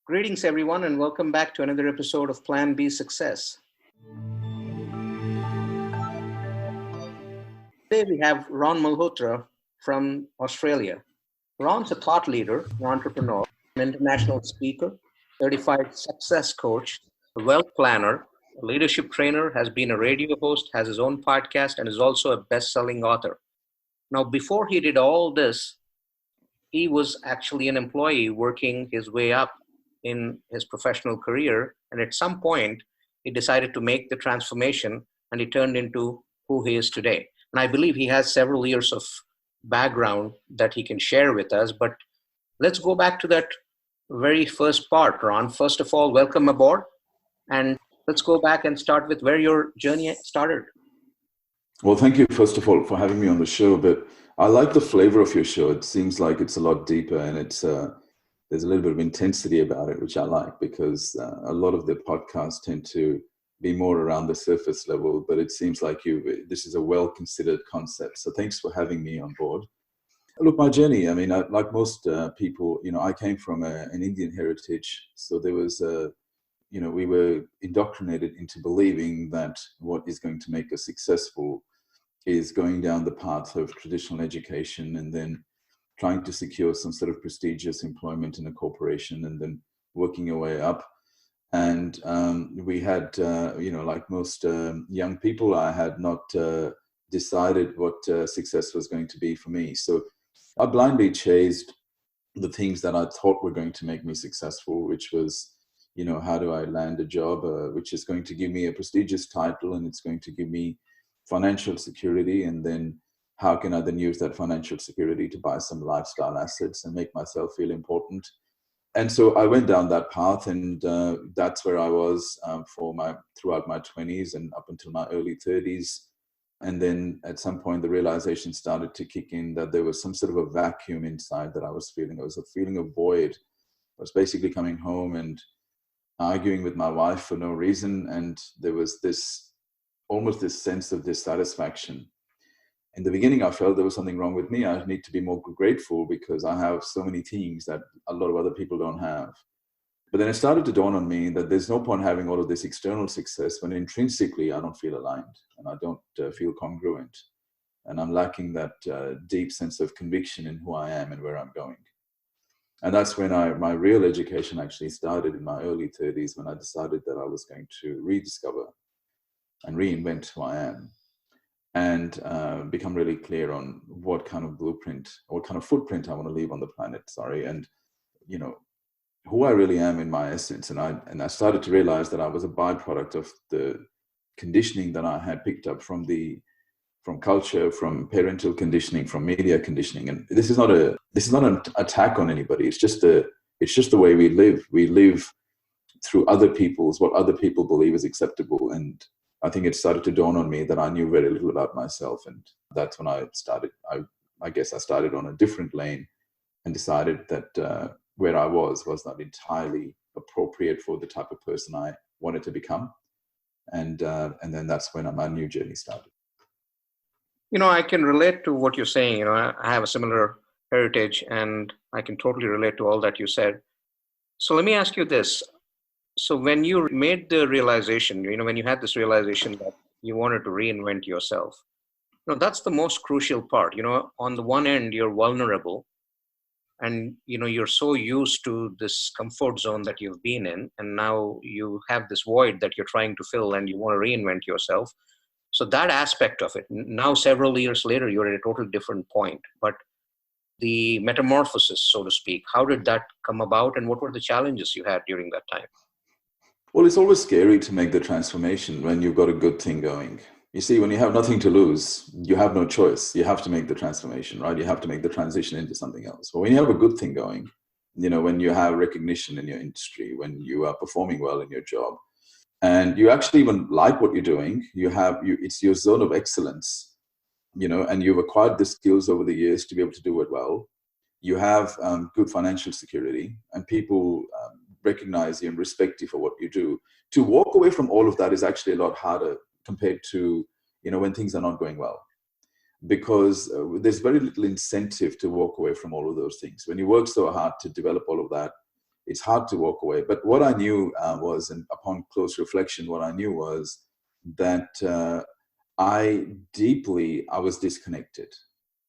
Greetings, everyone, and welcome back to another episode of Plan B Success. Today we have Ron Malhotra from Australia. Ron's a thought leader, an entrepreneur, an international speaker, certified success coach, a wealth planner, a leadership trainer, has been a radio host, has his own podcast, and is also a best-selling author. Now, before he did all this, he was actually an employee working his way up in his professional career. And at some point, he decided to make the transformation and he turned into who he is today. And I believe he has several years of background that he can share with us. But let's go back to that very first part, Ron. First of all, welcome aboard. And let's go back and start with where your journey started. Well, thank you, first of all, for having me on the show. But I like the flavor of your show. It seems like it's a lot deeper and there's a little bit of intensity about it, which I like because a lot of the podcasts tend to be more around the surface level, but it seems like this is a well-considered concept. So thanks for having me on board. Look, my journey, like most people, I came from an Indian heritage. So there was, we were indoctrinated into believing that what is going to make us successful is going down the path of traditional education and then trying to secure some sort of prestigious employment in a corporation and then working your way up. And we had, like most young people, I had not decided what success was going to be for me. So I blindly chased the things that I thought were going to make me successful, which was, how do I land a job, which is going to give me a prestigious title and it's going to give me financial security, and then how can I then use that financial security to buy some lifestyle assets and make myself feel important? And so I went down that path, and that's where I was throughout my 20s and up until my early 30s. And then at some point, the realization started to kick in that there was some sort of a vacuum inside that I was feeling. It was a feeling of void. I was basically coming home and arguing with my wife for no reason, and there was almost this sense of dissatisfaction. In the beginning, I felt there was something wrong with me. I need to be more grateful because I have so many things that a lot of other people don't have. But then it started to dawn on me that there's no point having all of this external success when intrinsically I don't feel aligned and I don't feel congruent. And I'm lacking that deep sense of conviction in who I am and where I'm going. And that's when my real education actually started in my early 30s, when I decided that I was going to rediscover and reinvent who I am. And become really clear on what kind of what kind of footprint I want to leave on the planet, and, who I really am in my essence. And I started to realize that I was a byproduct of the conditioning that I had picked up from culture, from parental conditioning, from media conditioning. And this is not an attack on anybody. It's just the way we live. We live through what other people believe is acceptable. And I think it started to dawn on me that I knew very little about myself. And that's when I started, I guess I started on a different lane and decided that where I was not entirely appropriate for the type of person I wanted to become. And then that's when my new journey started. I can relate to what you're saying. I have a similar heritage and I can totally relate to all that you said. So let me ask you this. So when you made the realization, when you had this realization that you wanted to reinvent yourself, that's the most crucial part. On the one end, you're vulnerable and, you're so used to this comfort zone that you've been in. And now you have this void that you're trying to fill and you want to reinvent yourself. So that aspect of it, now several years later, you're at a totally different point. But the metamorphosis, so to speak, how did that come about and what were the challenges you had during that time? Well, it's always scary to make the transformation when you've got a good thing going. You see, when you have nothing to lose, you have no choice. You have to make the transformation, right? You have to make the transition into something else. But when you have a good thing going, when you have recognition in your industry, when you are performing well in your job, and you actually even like what you're doing, it's your zone of excellence, and you've acquired the skills over the years to be able to do it well. You have good financial security, and people recognize you and respect you for what you do. To walk away from all of that is actually a lot harder compared to, when things are not going well. Because there's very little incentive to walk away from all of those things. When you work so hard to develop all of that, it's hard to walk away. But what I knew was, and upon close reflection, what I knew was that I was disconnected.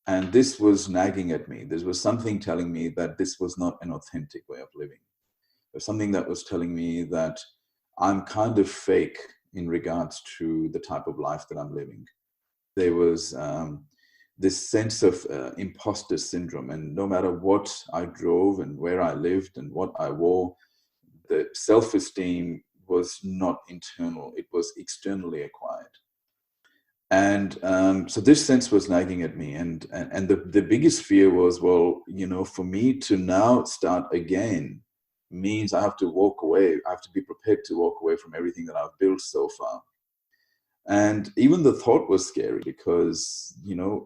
And this was nagging at me. There was something telling me that this was not an authentic way of living. There's something that was telling me that I'm kind of fake in regards to the type of life that I'm living. There was this sense of imposter syndrome. And no matter what I drove and where I lived and what I wore, the self-esteem was not internal. It was externally acquired. And so this sense was nagging at me. And the biggest fear was, well, for me to now start again means I have to walk away. I have to be prepared to walk away from everything that I've built so far. And even the thought was scary because,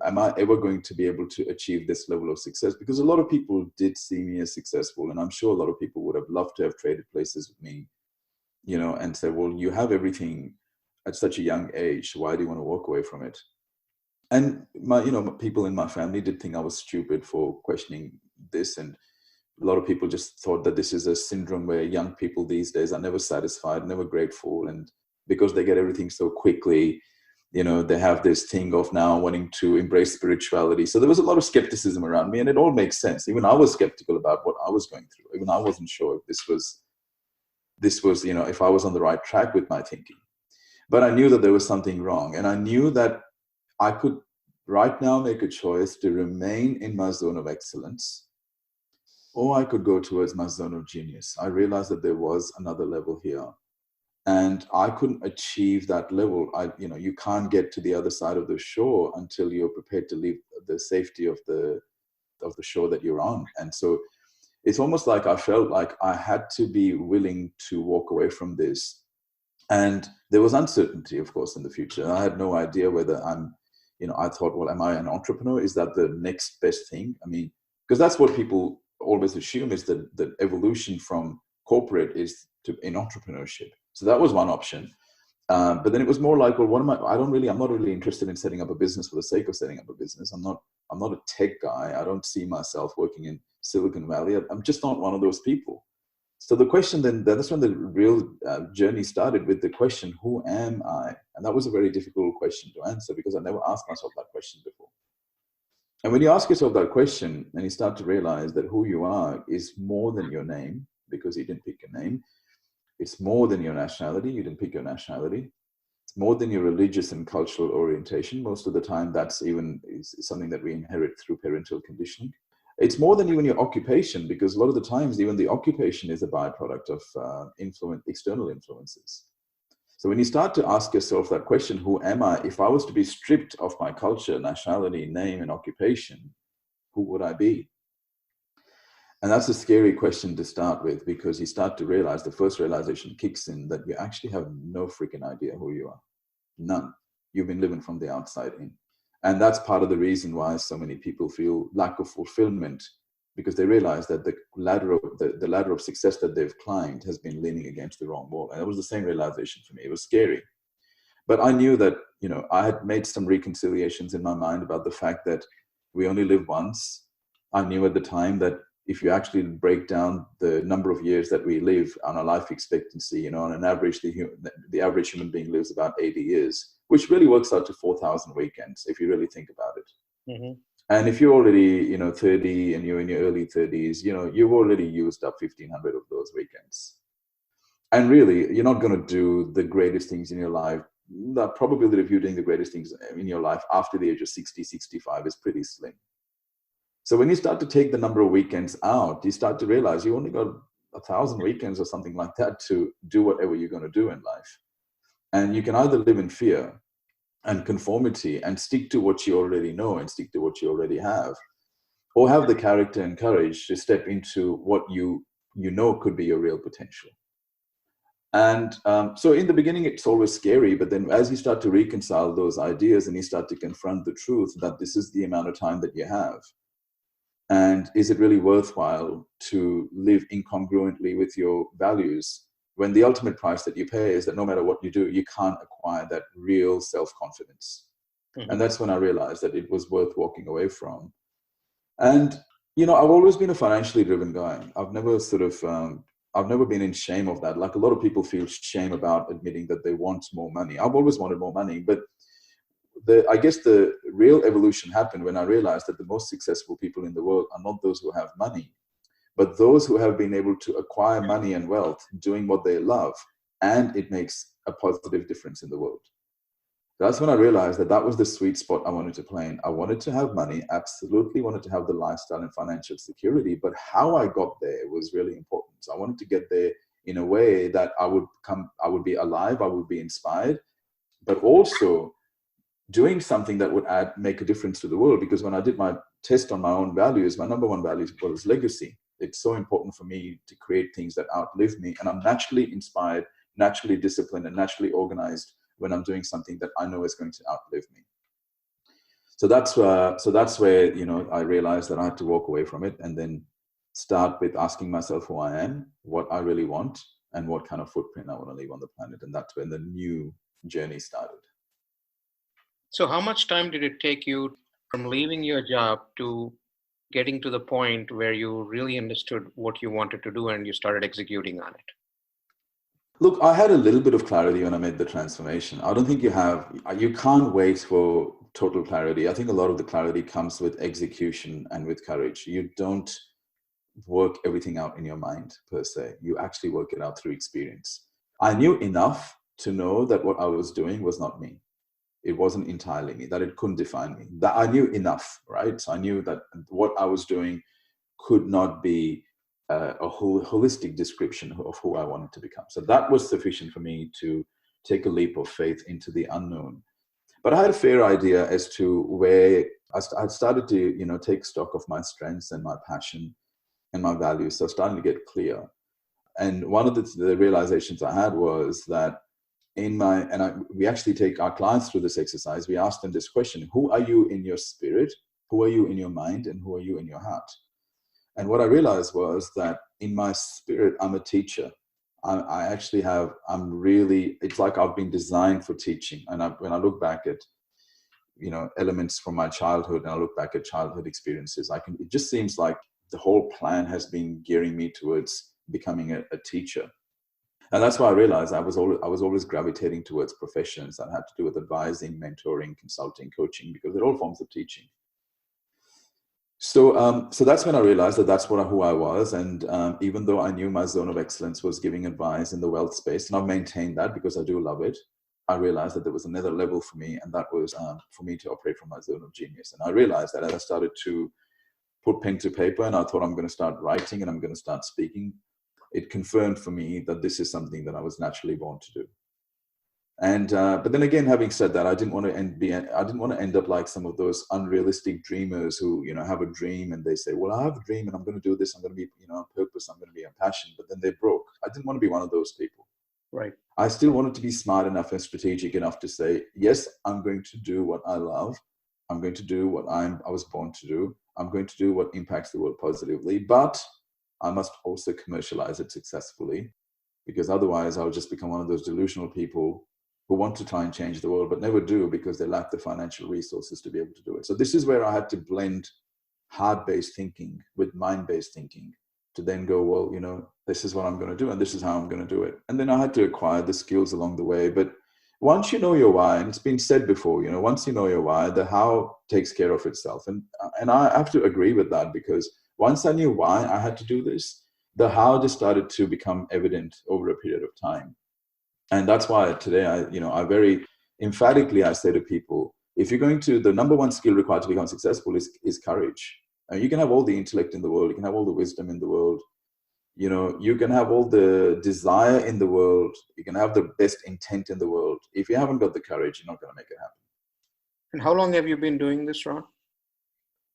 am I ever going to be able to achieve this level of success? Because a lot of people did see me as successful. And I'm sure a lot of people would have loved to have traded places with me, and said, well, you have everything at such a young age. Why do you want to walk away from it? And people in my family did think I was stupid for questioning this. And a lot of people just thought that this is a syndrome where young people these days are never satisfied, never grateful. And because they get everything so quickly, they have this thing of now wanting to embrace spirituality. So there was a lot of skepticism around me, and it all makes sense. Even I was skeptical about what I was going through. Even I wasn't sure if this was, if I was on the right track with my thinking. But I knew that there was something wrong. And I knew that I could right now make a choice to remain in my zone of excellence, or I could go towards my zone of genius. I realized that there was another level here. And I couldn't achieve that level. You can't get to the other side of the shore until you're prepared to leave the safety of the shore that you're on. And so it's almost like I felt like I had to be willing to walk away from this. And there was uncertainty, of course, in the future. I had no idea whether I thought, well, am I an entrepreneur? Is that the next best thing? I mean, because that's what people always assume is that the evolution from corporate is in entrepreneurship. So that was one option. But then it was more like, well, I'm not really interested in setting up a business for the sake of setting up a business. I'm not a tech guy. I don't see myself working in Silicon Valley. I'm just not one of those people. So the question that's when the real journey started with the question, who am I? And that was a very difficult question to answer because I never asked myself that question before. And when you ask yourself that question and you start to realize that who you are is more than your name, because you didn't pick your name. It's more than your nationality. You didn't pick your nationality. It's more than your religious and cultural orientation. Most of the time, that's even is something that we inherit through parental conditioning. It's more than even your occupation, because a lot of the times, even the occupation is a byproduct of external influences. So when you start to ask yourself that question, who am I? If I was to be stripped of my culture, nationality, name, and occupation, who would I be? And that's a scary question to start with, because you start to realize, the first realization kicks in that you actually have no freaking idea who you are. None. You've been living from the outside in. And that's part of the reason why so many people feel lack of fulfillment, because they realize that the ladder of success that they've climbed has been leaning against the wrong wall. And it was the same realization for me. It was scary. But I knew that, I had made some reconciliations in my mind about the fact that we only live once. I knew at the time that if you actually break down the number of years that we live on a life expectancy, on an average, the average human being lives about 80 years, which really works out to 4,000 weekends, if you really think about it. Mm-hmm. And if you're already, 30 and you're in your early 30s, you've already used up 1,500 of those weekends. And really, you're not going to do the greatest things in your life. The probability of you doing the greatest things in your life after the age of 60, 65 is pretty slim. So when you start to take the number of weekends out, you start to realize you only got 1,000 weekends or something like that to do whatever you're going to do in life. And you can either live in fear and conformity and stick to what you already know and stick to what you already have, or have the character and courage to step into what you could be your real potential. And so in the beginning, it's always scary, but then as you start to reconcile those ideas and you start to confront the truth that this is the amount of time that you have, and is it really worthwhile to live incongruently with your values when the ultimate price that you pay is that no matter what you do, you can't acquire that real self-confidence. Mm-hmm. And that's when I realized that it was worth walking away from. And, I've always been a financially driven guy. I've never I've never been in shame of that. Like a lot of people feel shame about admitting that they want more money. I've always wanted more money, but I guess the real evolution happened when I realized that the most successful people in the world are not those who have money, but those who have been able to acquire money and wealth doing what they love, and it makes a positive difference in the world. That's when I realized that that was the sweet spot I wanted to play in. I wanted to have money, absolutely wanted to have the lifestyle and financial security, but how I got there was really important. So I wanted to get there in a way that I would be alive, I would be inspired, but also doing something that would make a difference to the world. Because when I did my test on my own values, my number one value was legacy. It's so important for me to create things that outlive me. And I'm naturally inspired, naturally disciplined, and naturally organized when I'm doing something that I know is going to outlive me. So that's where, I realized that I had to walk away from it and then start with asking myself who I am, what I really want, and what kind of footprint I want to leave on the planet. And that's when the new journey started. So how much time did it take you from leaving your job to getting to the point where you really understood what you wanted to do and you started executing on it? Look, I had a little bit of clarity when I made the transformation. I don't think you can't wait for total clarity. I think a lot of the clarity comes with execution and with courage. You don't work everything out in your mind per se. You actually work it out through experience. I knew enough to know that what I was doing was not me. It wasn't entirely me, that it couldn't define me. That I knew enough, right? So I knew that what I was doing could not be a holistic description of who I wanted to become. So that was sufficient for me to take a leap of faith into the unknown. But I had a fair idea as to where I started to, take stock of my strengths and my passion and my values. So I was starting to get clear. And one of the realizations I had was that we actually take our clients through this exercise. We ask them this question: who are you in your spirit? Who are you in your mind? And who are you in your heart? And what I realized was that in my spirit, I'm a teacher. It's like I've been designed for teaching. And when I look back at, elements from my childhood, and I look back at childhood experiences, it just seems like the whole plan has been gearing me towards becoming a teacher. And that's why I realized I was always gravitating towards professions that had to do with advising, mentoring, consulting, coaching, because they're all forms of teaching. So that's when I realized that that's who I was. And even though I knew my zone of excellence was giving advice in the wealth space, and I've maintained that because I do love it, I realized that there was another level for me, and that was for me to operate from my zone of genius. And I realized that as I started to put pen to paper and I thought I'm going to start writing and I'm going to start speaking, it confirmed for me that this is something that I was naturally born to do. And but then again, having said that, I didn't want to end up like some of those unrealistic dreamers who have a dream and they say, well, I have a dream and I'm going to do this, I'm going to be on purpose, I'm going to be on passion, but then they broke. I didn't want to be one of those people. Right. I still wanted to be smart enough and strategic enough to say, yes, I'm going to do what I love. I'm going to do what I was born to do. I'm going to do what impacts the world positively, but I must also commercialize it successfully, because otherwise I'll just become one of those delusional people who want to try and change the world, but never do because they lack the financial resources to be able to do it. So this is where I had to blend heart-based thinking with mind-based thinking to then go, well, this is what I'm going to do and this is how I'm going to do it. And then I had to acquire the skills along the way. But once you know your why, and it's been said before, once you know your why, the how takes care of itself. And I have to agree with that, because once I knew why I had to do this, the how just started to become evident over a period of time. And that's why today I very emphatically, I say to people, if you're the number one skill required to become successful is courage. And you can have all the intellect in the world, you can have all the wisdom in the world, you can have all the desire in the world, you can have the best intent in the world. If you haven't got the courage, you're not going to make it happen. And how long have you been doing this, Ron?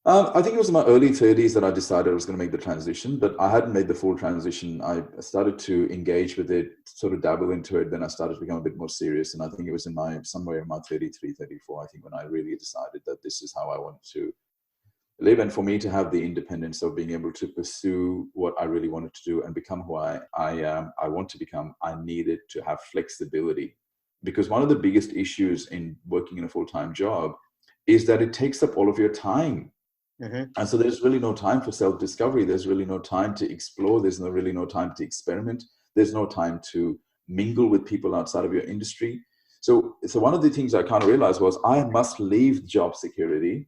I think it was in my early 30s that I decided I was going to make the transition, but I hadn't made the full transition. I started to engage with it, sort of dabble into it. Then I started to become a bit more serious. And I think it was somewhere in my 33, 34, I think, when I really decided that this is how I wanted to live. And for me to have the independence of being able to pursue what I really wanted to do and become who I want to become, I needed to have flexibility. Because one of the biggest issues in working in a full-time job is that it takes up all of your time. Mm-hmm. And so there's really no time for self-discovery. There's really no time to explore. There's really no time to experiment. There's no time to mingle with people outside of your industry. So one of the things I kind of realized was I must leave job security,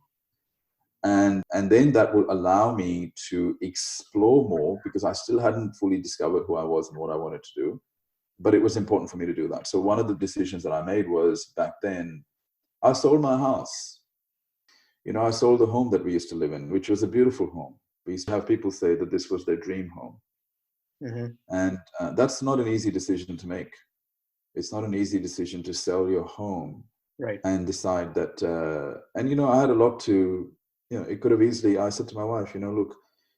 and then that will allow me to explore more, because I still hadn't fully discovered who I was and what I wanted to do. But it was important for me to do that. So one of the decisions that I made was, back then, I sold my house. I sold the home that we used to live in, which was a beautiful home. We used to have people say that this was their dream home. Mm-hmm. And that's not an easy decision to make. It's not an easy decision to sell your home, Right. and decide that, and I had a lot to, it could have easily, I said to my wife, look,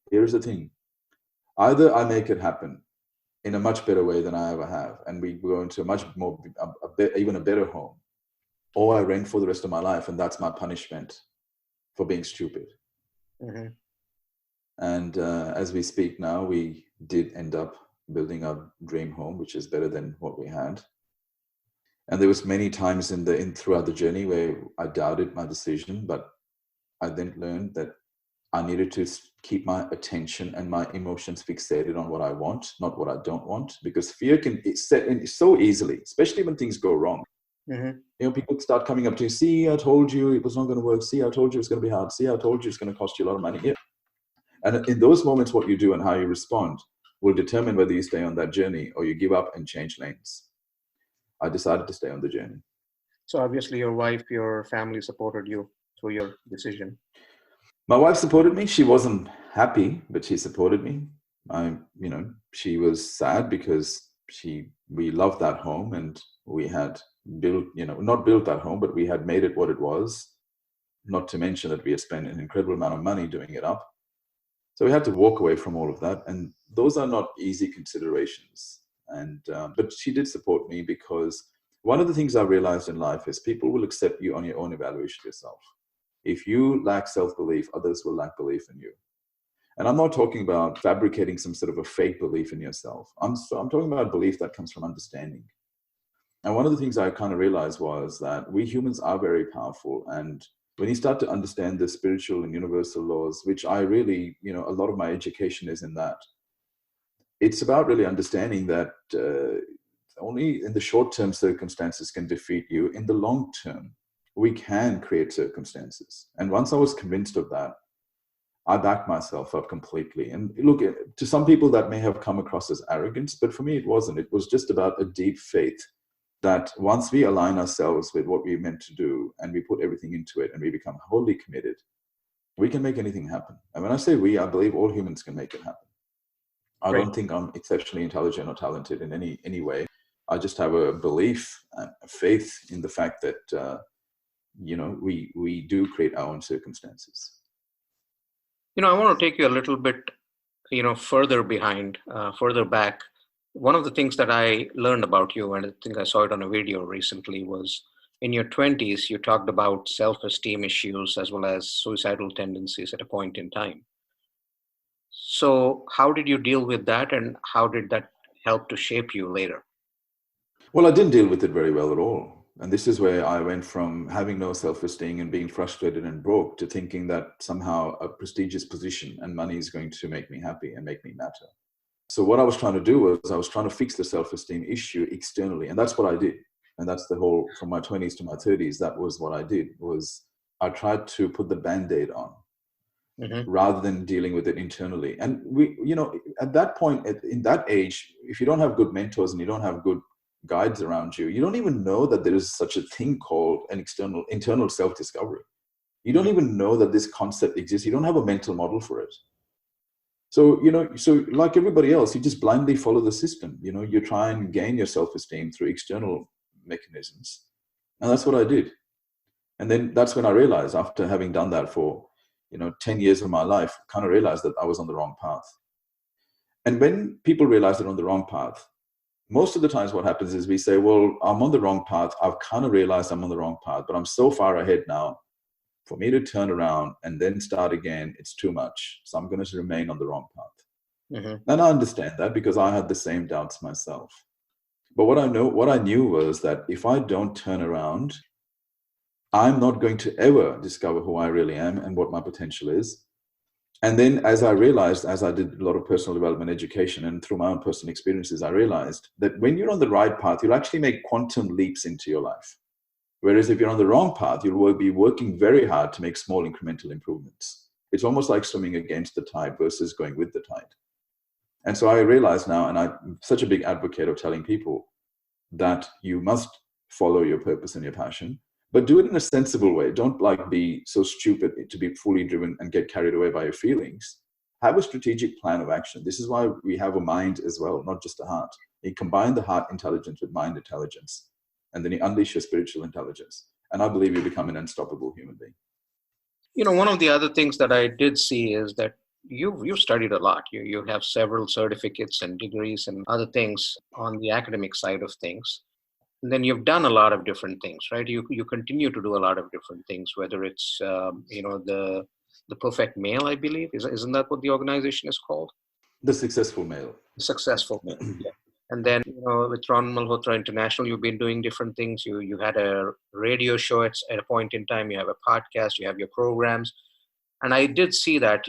here's the thing. Either I make it happen in a much better way than I ever have, and we go into a much more, even a better home, or I rent for the rest of my life, and that's my punishment for being stupid. Mm-hmm. And as we speak now, we did end up building our dream home, which is better than what we had. And there was many times throughout the journey where I doubted my decision, but I then learned that I needed to keep my attention and my emotions fixated on what I want, not what I don't want, because fear can set in so easily, especially when things go wrong. Mm-hmm. People start coming up to you, see, I told you it was not going to work. See, I told you it's going to be hard. See, I told you it's going to cost you a lot of money. Yeah. And in those moments, what you do and how you respond will determine whether you stay on that journey or you give up and change lanes. I decided to stay on the journey. So obviously your wife, your family supported you through your decision. My wife supported me. She wasn't happy, but she supported me. She was sad because we loved that home, and we had built, not built that home, but we had made it what it was. Not to mention that we had spent an incredible amount of money doing it up. So we had to walk away from all of that. And those are not easy considerations. And but she did support me, because one of the things I realized in life is people will accept you on your own evaluation of yourself. If you lack self-belief, others will lack belief in you. And I'm not talking about fabricating some sort of a fake belief in yourself. I'm talking about belief that comes from understanding. And one of the things I kind of realized was that we humans are very powerful. And when you start to understand the spiritual and universal laws, which I really, a lot of my education is in that, it's about really understanding that only in the short term circumstances can defeat you. In the long term, we can create circumstances. And once I was convinced of that, I backed myself up completely. And look, to some people that may have come across as arrogance, but for me, it wasn't. It was just about a deep faith that once we align ourselves with what we're meant to do and we put everything into it and we become wholly committed, we can make anything happen. And when I say we, I believe all humans can make it happen. I don't think I'm exceptionally intelligent or talented in any way. I just have a belief and a faith in the fact that, we do create our own circumstances. I want to take you a little bit, further back. One of the things that I learned about you, and I think I saw it on a video recently, was in your 20s, you talked about self-esteem issues as well as suicidal tendencies at a point in time. So how did you deal with that, and how did that help to shape you later? Well, I didn't deal with it very well at all. And this is where I went from having no self-esteem and being frustrated and broke to thinking that somehow a prestigious position and money is going to make me happy and make me matter. So what I was trying to do was I was trying to fix the self-esteem issue externally. And that's what I did. And that's the whole, from my 20s to my 30s, that was what I did, was I tried to put the Band-Aid on. Mm-hmm. Rather than dealing with it internally. And we, at that point, in that age, if you don't have good mentors and you don't have good guides around you, you don't even know that there is such a thing called an internal self-discovery. You don't even know that this concept exists. You don't have a mental model for it. So, so like everybody else, you just blindly follow the system. You try and gain your self-esteem through external mechanisms. And that's what I did. And then that's when I realized, after having done that for 10 years of my life, kind of realized that I was on the wrong path. And when people realize they're on the wrong path, most of the times what happens is we say, well, I'm on the wrong path. I've kind of realized I'm on the wrong path, but I'm so far ahead now. For me to turn around and then start again, it's too much. So I'm going to remain on the wrong path. Mm-hmm. And I understand that, because I had the same doubts myself. But what I knew was that if I don't turn around, I'm not going to ever discover who I really am and what my potential is. And then as I realized, as I did a lot of personal development education and through my own personal experiences, I realized that when you're on the right path, you'll actually make quantum leaps into your life. Whereas if you're on the wrong path, you'll be working very hard to make small incremental improvements. It's almost like swimming against the tide versus going with the tide. And so I realize now, and I'm such a big advocate of telling people that you must follow your purpose and your passion, but do it in a sensible way. Don't like be so stupid to be fully driven and get carried away by your feelings. Have a strategic plan of action. This is why we have a mind as well, not just a heart. You combine the heart intelligence with mind intelligence, and then you unleash your spiritual intelligence. And I believe you become an unstoppable human being. One of the other things that I did see is that you've studied a lot. You have several certificates and degrees and other things on the academic side of things. And then you've done a lot of different things, right? You continue to do a lot of different things, whether it's the Perfect Male, I believe, isn't that what the organization is called? The Successful Male. Successful Male. Yeah. And then with Ron Malhotra International, you've been doing different things. You had a radio show at a point in time. You have a podcast. You have your programs, and I did see that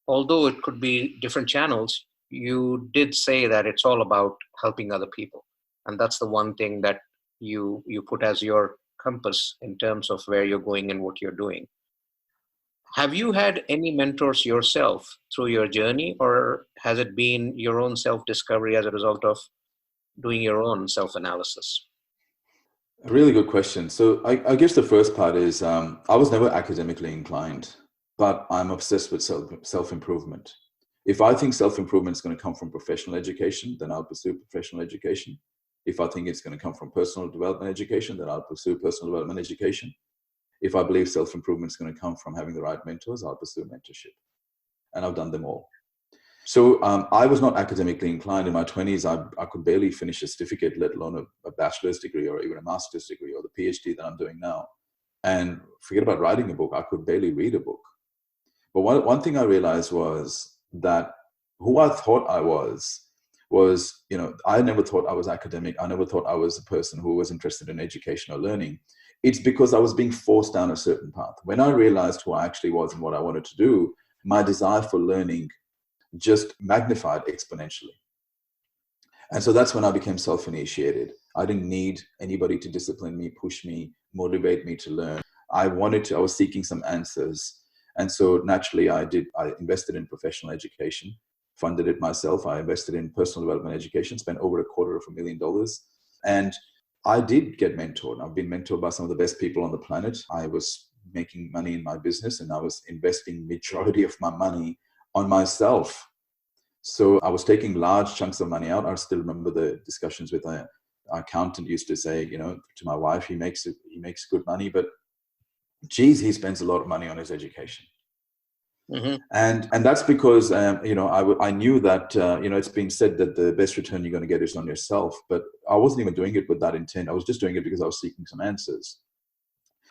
although it could be different channels, you did say that it's all about helping other people. And that's the one thing that you put as your compass in terms of where you're going and what you're doing. Have you had any mentors yourself through your journey, or has it been your own self-discovery as a result of doing your own self-analysis? A really good question. So I guess the first part is I was never academically inclined, but I'm obsessed with self-improvement. If I think self-improvement is going to come from professional education, then I'll pursue professional education. If I think it's going to come from personal development education, then I'll pursue personal development education. If I believe self-improvement is going to come from having the right mentors, I'll pursue mentorship. And I've done them all. So I was not academically inclined. In my 20s, I could barely finish a certificate, let alone a bachelor's degree or even a master's degree or the PhD that I'm doing now. And forget about writing a book. I could barely read a book. But one thing I realized was that who I thought I was, I never thought I was academic. I never thought I was a person who was interested in education or learning. It's because I was being forced down a certain path. When I realized who I actually was and what I wanted to do, my desire for learning just magnified exponentially. And so that's when I became self-initiated. I didn't need anybody to discipline me, push me, motivate me to learn. I was seeking some answers. And so naturally I invested in professional education, funded it myself. I invested in personal development education, spent over $250,000. And I did get mentored. I've been mentored by some of the best people on the planet. I was making money in my business and I was investing majority of my money on myself. So I was taking large chunks of money out. I still remember the discussions with our accountant used to say, to my wife, he makes good money, but geez, he spends a lot of money on his education. Mm-hmm. And that's because, I knew that, it's been said that the best return you're going to get is on yourself, but I wasn't even doing it with that intent. I was just doing it because I was seeking some answers.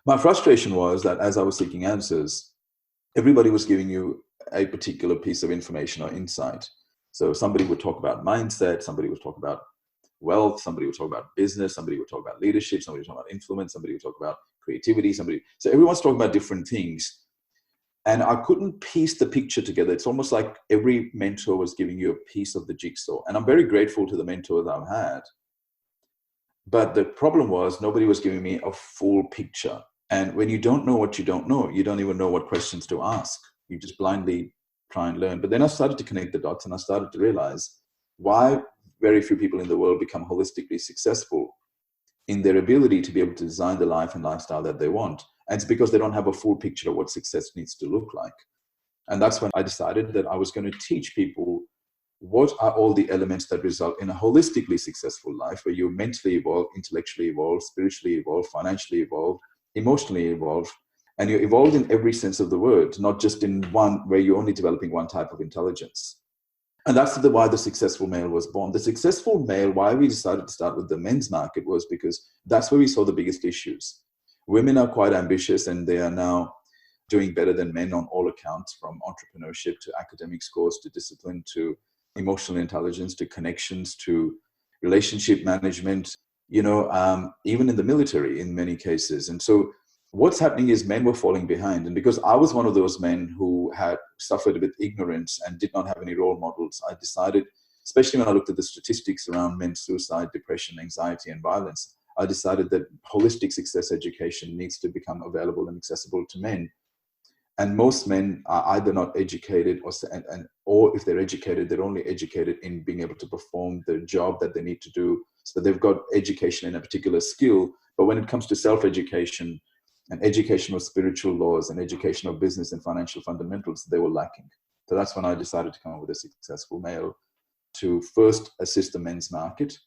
My frustration was that as I was seeking answers, everybody was giving you a particular piece of information or insight. So somebody would talk about mindset, somebody would talk about wealth, somebody would talk about business, somebody would talk about leadership, somebody would talk about influence, somebody would talk about creativity, so everyone's talking about different things. And I couldn't piece the picture together. It's almost like every mentor was giving you a piece of the jigsaw. And I'm very grateful to the mentor that I've had. But the problem was nobody was giving me a full picture. And when you don't know what you don't know, you don't even know what questions to ask. You just blindly try and learn. But then I started to connect the dots and I started to realize why very few people in the world become holistically successful in their ability to be able to design the life and lifestyle that they want. And it's because they don't have a full picture of what success needs to look like. And that's when I decided that I was going to teach people what are all the elements that result in a holistically successful life where you mentally evolve, intellectually evolve, spiritually evolve, financially evolve, emotionally evolve, and you're evolved in every sense of the word, not just in one where you're only developing one type of intelligence. And that's why the successful male was born. The successful male, why we decided to start with the men's market was because that's where we saw the biggest issues. Women are quite ambitious and they are now doing better than men on all accounts, from entrepreneurship to academic scores to discipline to emotional intelligence to connections to relationship management, even in the military in many cases. And so what's happening is men were falling behind. And because I was one of those men who had suffered with ignorance and did not have any role models, I decided, especially when I looked at the statistics around men's suicide, depression, anxiety, and violence, I decided that holistic success education needs to become available and accessible to men. And most men are either not educated or if they're educated, they're only educated in being able to perform the job that they need to do. So they've got education in a particular skill. But when it comes to self-education and education of spiritual laws and education of business and financial fundamentals, they were lacking. So that's when I decided to come up with a successful male to first assist the men's market.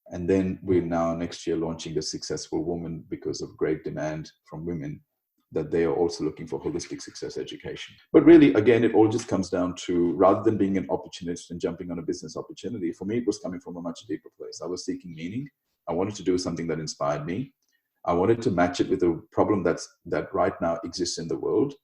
And then we're now next year launching the successful woman because of great demand from women that they are also looking for holistic success education. But really, again, it all just comes down to, rather than being an opportunist and jumping on a business opportunity, for me, it was coming from a much deeper place. I was seeking meaning. I wanted to do something that inspired me. I wanted to match it with a problem that right now exists in the world.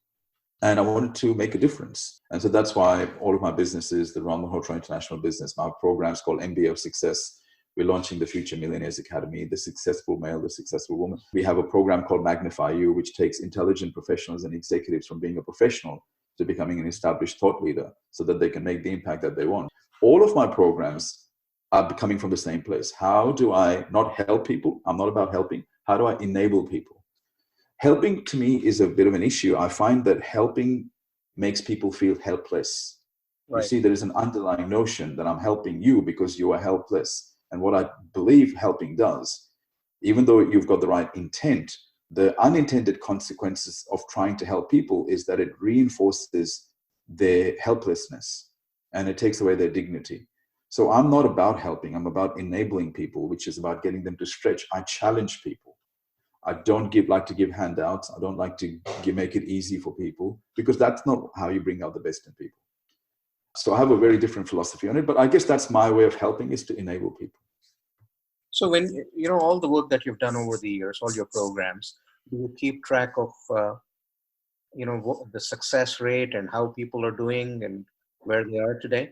And I wanted to make a difference. And so that's why all of my businesses, the Ron Malhotra International Business, my programs called MBA of Success. We're launching the Future Millionaires Academy, the Successful Male, the Successful Woman. We have a program called Magnify You, which takes intelligent professionals and executives from being a professional to becoming an established thought leader so that they can make the impact that they want. All of my programs are coming from the same place. How do I not help people? I'm not about helping. How do I enable people? Helping to me is a bit of an issue. I find that helping makes people feel helpless. Right. You see, there is an underlying notion that I'm helping you because you are helpless. And what I believe helping does, even though you've got the right intent, the unintended consequences of trying to help people is that it reinforces their helplessness and it takes away their dignity. So I'm not about helping. I'm about enabling people, which is about getting them to stretch. I challenge people. I don't like to give handouts. I don't like to make it easy for people because that's not how you bring out the best in people. So I have a very different philosophy on it, but I guess that's my way of helping, is to enable people. So when, all the work that you've done over the years, all your programs, do you keep track of, the success rate and how people are doing and where they are today?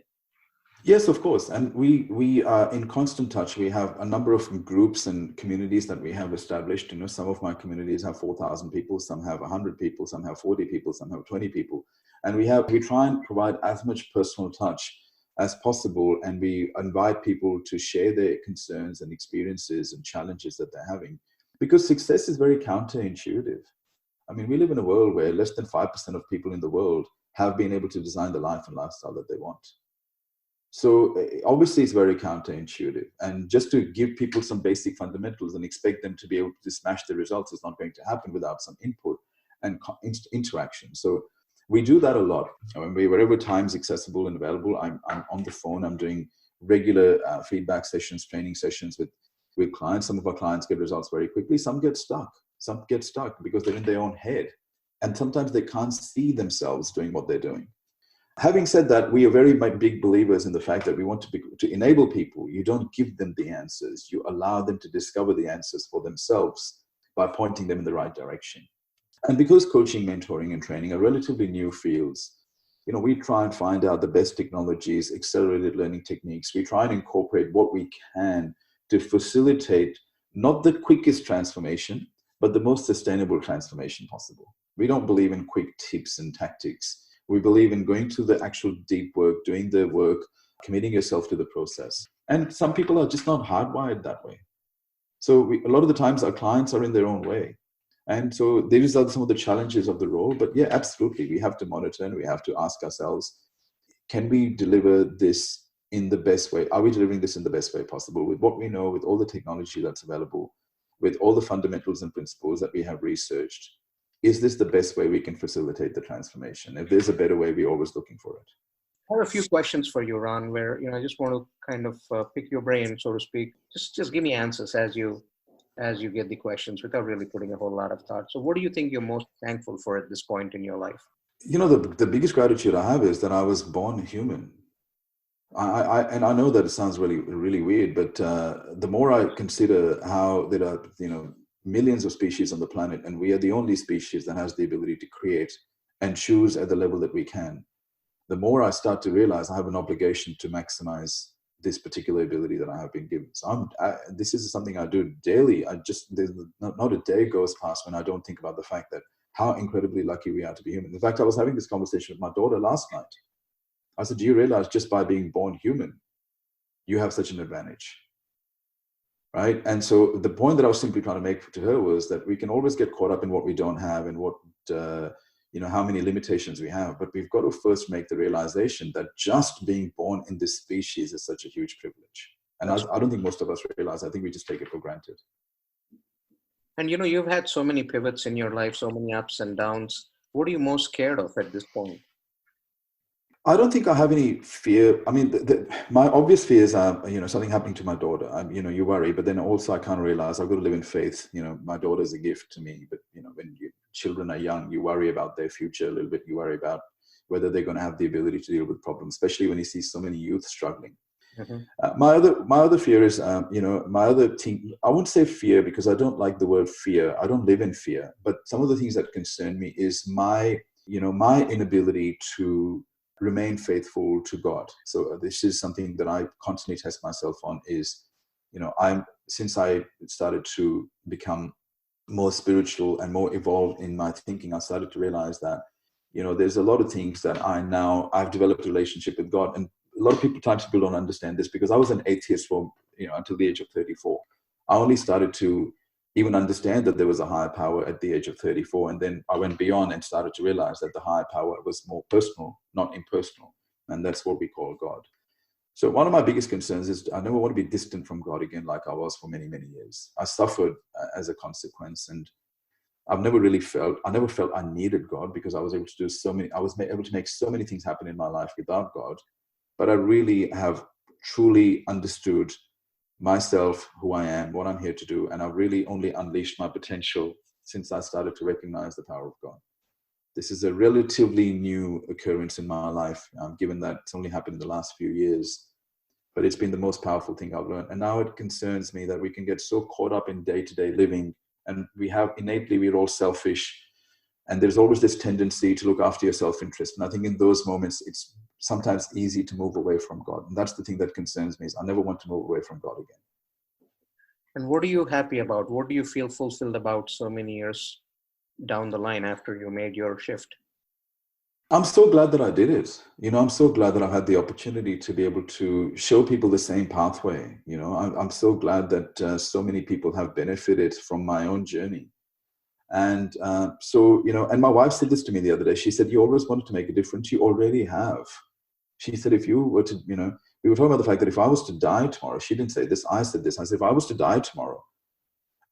Yes, of course. And we are in constant touch. We have a number of groups and communities that we have established. Some of my communities have 4,000 people, some have 100 people, some have 40 people, some have 20 people. And we try and provide as much personal touch as possible. And we invite people to share their concerns and experiences and challenges that they're having, because success is very counterintuitive. I mean, we live in a world where less than 5% of people in the world have been able to design the life and lifestyle that they want. So obviously it's very counterintuitive, and just to give people some basic fundamentals and expect them to be able to smash the results is not going to happen without some input and interaction. So we do that a lot. I mean, wherever time's accessible and available, I'm on the phone. I'm doing regular feedback sessions, training sessions with clients. Some of our clients get results very quickly. Some get stuck. Some get stuck because they're in their own head, and sometimes they can't see themselves doing what they're doing. Having said that, we are very big believers in the fact that we want to enable people. You don't give them the answers. You allow them to discover the answers for themselves by pointing them in the right direction. And because coaching, mentoring, and training are relatively new fields, we try and find out the best technologies, accelerated learning techniques. We try and incorporate what we can to facilitate not the quickest transformation, but the most sustainable transformation possible. We don't believe in quick tips and tactics. We believe in going to the actual deep work, doing the work, committing yourself to the process. And some people are just not hardwired that way. So a lot of the times our clients are in their own way. And so these are some of the challenges of the role. But yeah, absolutely. We have to monitor and we have to ask ourselves, can we deliver this in the best way? Are we delivering this in the best way possible with what we know, with all the technology that's available, with all the fundamentals and principles that we have researched? Is this the best way we can facilitate the transformation? If there's a better way, we're always looking for it. I have a few questions for you, Ron, where I just want to kind of pick your brain, so to speak. Just give me answers as you get the questions without really putting a whole lot of thought. So what do you think you're most thankful for at this point in your life? The biggest gratitude I have is that I was born human. And I know that it sounds really, really weird, but the more I consider how there are, millions of species on the planet, and we are the only species that has the ability to create and choose at the level that we can, the more I start to realize I have an obligation to maximize this particular ability that I have been given. So this is something I do daily. There's not a day goes past when I don't think about the fact that how incredibly lucky we are to be human. In fact, I was having this conversation with my daughter last night. I said, do you realize just by being born human, you have such an advantage? Right? And so the point that I was simply trying to make to her was that we can always get caught up in what we don't have and what, how many limitations we have. But we've got to first make the realization that just being born in this species is such a huge privilege. And I don't think most of us realize. I think we just take it for granted. And you've had so many pivots in your life, so many ups and downs. What are you most scared of at this point? I don't think I have any fear. I mean, my obvious fears are, something happening to my daughter. You worry, but then also I kind of realize I've got to live in faith. My daughter is a gift to me, but when children are young, you worry about their future a little bit. You worry about whether they're going to have the ability to deal with problems, especially when you see so many youth struggling. Mm-hmm. My other fear is, my other thing, I won't say fear because I don't like the word fear. I don't live in fear, but some of the things that concern me is my inability to remain faithful to God. So this is something that I constantly test myself on is, since I started to become more spiritual and more evolved in my thinking, I started to realize that, there's a lot of things that I've developed a relationship with God. And a lot of people don't understand this because I was an atheist for, until the age of 34. I only started to even understand that there was a higher power at the age of 34. And then I went beyond and started to realize that the higher power was more personal, not impersonal. And that's what we call God. So one of my biggest concerns is I never want to be distant from God again like I was for many, many years. I suffered as a consequence. And I never felt I needed God because I was able to make so many things happen in my life without God. But I really have truly understood myself, who I am, what I'm here to do. And I've really only unleashed my potential since I started to recognize the power of God. This is a relatively new occurrence in my life, given that it's only happened in the last few years. But it's been the most powerful thing I've learned. And now it concerns me that we can get so caught up in day-to-day living. And we're all selfish. And there's always this tendency to look after your self-interest. And I think in those moments, it's sometimes easy to move away from God. And that's the thing that concerns me is I never want to move away from God again. And what are you happy about? What do you feel fulfilled about so many years down the line after you made your shift? I'm so glad that I did it. I'm so glad that I've had the opportunity to be able to show people the same pathway. I'm so glad that so many people have benefited from my own journey. And and my wife said this to me the other day. She said, you always wanted to make a difference. You already have. She said, if you were to, we were talking about the fact that if I was to die tomorrow, she didn't say this, I said this. I said, if I was to die tomorrow,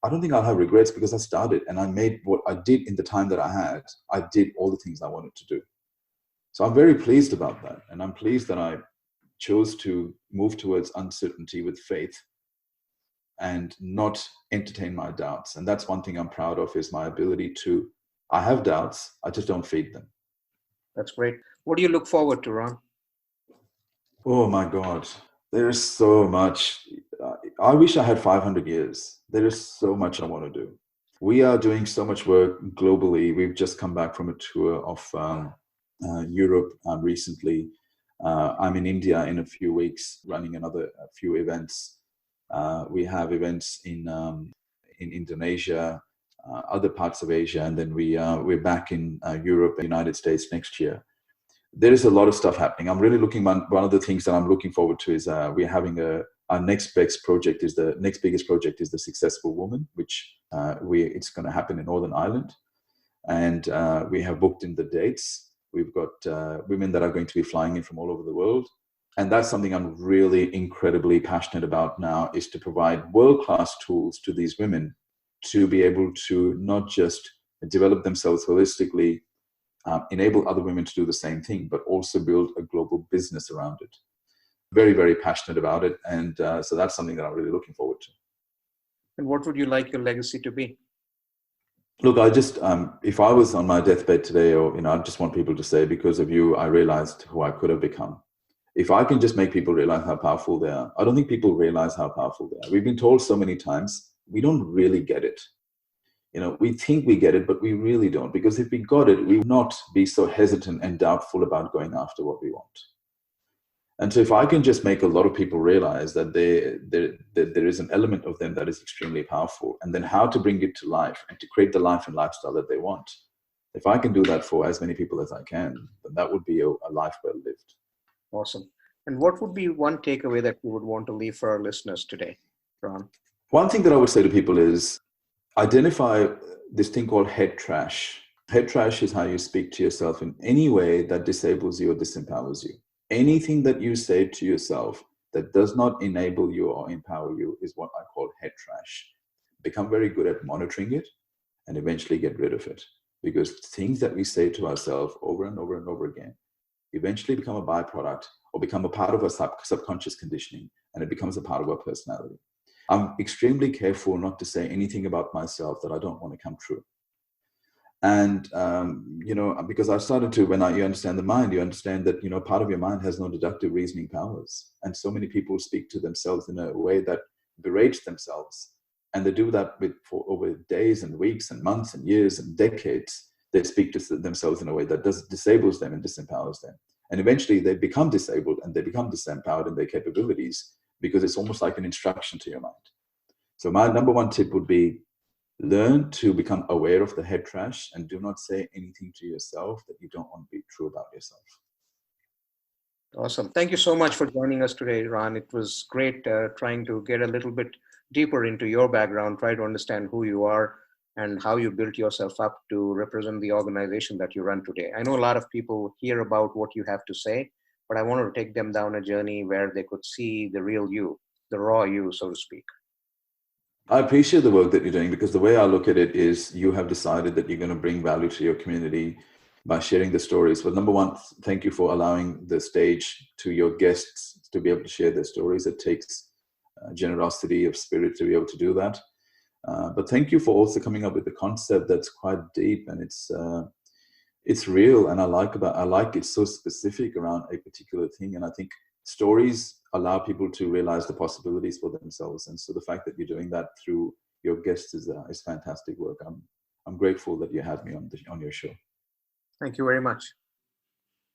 I don't think I'll have regrets because I started and I made what I did in the time that I had. I did all the things I wanted to do. So I'm very pleased about that. And I'm pleased that I chose to move towards uncertainty with faith and not entertain my doubts. And that's one thing I'm proud of is my ability to, I have doubts, I just don't feed them. That's great. What do you look forward to, Ron? Oh my God, there's so much. I wish I had 500 years. There is so much I want to do. We are doing so much work globally. We've just come back from a tour of Europe recently. I'm in India in a few weeks, running a few events. We have events in Indonesia, other parts of Asia, and then we're back in Europe and United States next year. There is a lot of stuff happening. I'm really one of the things that I'm looking forward to is we're having our next biggest project is the Successful Woman, which it's going to happen in Northern Ireland, and we have booked in the dates. We've got women that are going to be flying in from all over the world. And that's something I'm really incredibly passionate about now, is to provide world-class tools to these women to be able to not just develop themselves holistically, enable other women to do the same thing, but also build a global business around it. Very, very passionate about it. And so that's something that I'm really looking forward to. And what would you like your legacy to be? Look, I just, if I was on my deathbed today, or, I just want people to say, because of you, I realized who I could have become. If I can just make people realize how powerful they are. I don't think people realize how powerful they are. We've been told so many times, we don't really get it. We think we get it, but we really don't. Because if we got it, we would not be so hesitant and doubtful about going after what we want. And so if I can just make a lot of people realize that there is an element of them that is extremely powerful, and then how to bring it to life and to create the life and lifestyle that they want. If I can do that for as many people as I can, then that would be a life well lived. Awesome. And what would be one takeaway that you would want to leave for our listeners today, Ron? One thing that I would say to people is identify this thing called head trash. Head trash is how you speak to yourself in any way that disables you or disempowers you. Anything that you say to yourself that does not enable you or empower you is what I call head trash. Become very good at monitoring it and eventually get rid of it. Because things that we say to ourselves over and over and over again eventually become a byproduct or become a part of our subconscious conditioning, and it becomes a part of our personality. I'm extremely careful not to say anything about myself that I don't want to come true. And, because I started to, when you understand the mind, you understand that, part of your mind has no deductive reasoning powers. And so many people speak to themselves in a way that berates themselves. And they do that for over days and weeks and months and years and decades. They speak to themselves in a way that disables them and disempowers them. And eventually they become disabled and they become disempowered in their capabilities, because it's almost like an instruction to your mind. So my number one tip would be, learn to become aware of the head trash and do not say anything to yourself that you don't want to be true about yourself. Awesome. Thank you so much for joining us today, Ron. It was great trying to get a little bit deeper into your background, try to understand who you are and how you built yourself up to represent the organization that you run today. I know a lot of people hear about what you have to say, but I wanted to take them down a journey where they could see the real you, the raw you, so to speak. I appreciate the work that you're doing, because the way I look at it is you have decided that you're going to bring value to your community by sharing the stories. Well, number one, thank you for allowing the stage to your guests to be able to share their stories. It takes generosity of spirit to be able to do that. But thank you for also coming up with a concept that's quite deep, and it's real. And I like it's so specific around a particular thing. And I think stories allow people to realize the possibilities for themselves. And so the fact that you're doing that through your guests is fantastic work. I'm grateful that you had me on your show. Thank you very much.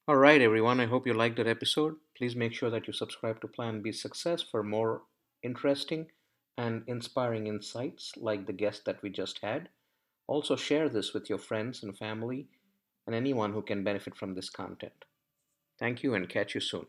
All right, everyone. I hope you liked that episode. Please make sure that you subscribe to Plan B Success for more interesting and inspiring insights like the guest that we just had. Also, share this with your friends and family and anyone who can benefit from this content. Thank you and catch you soon.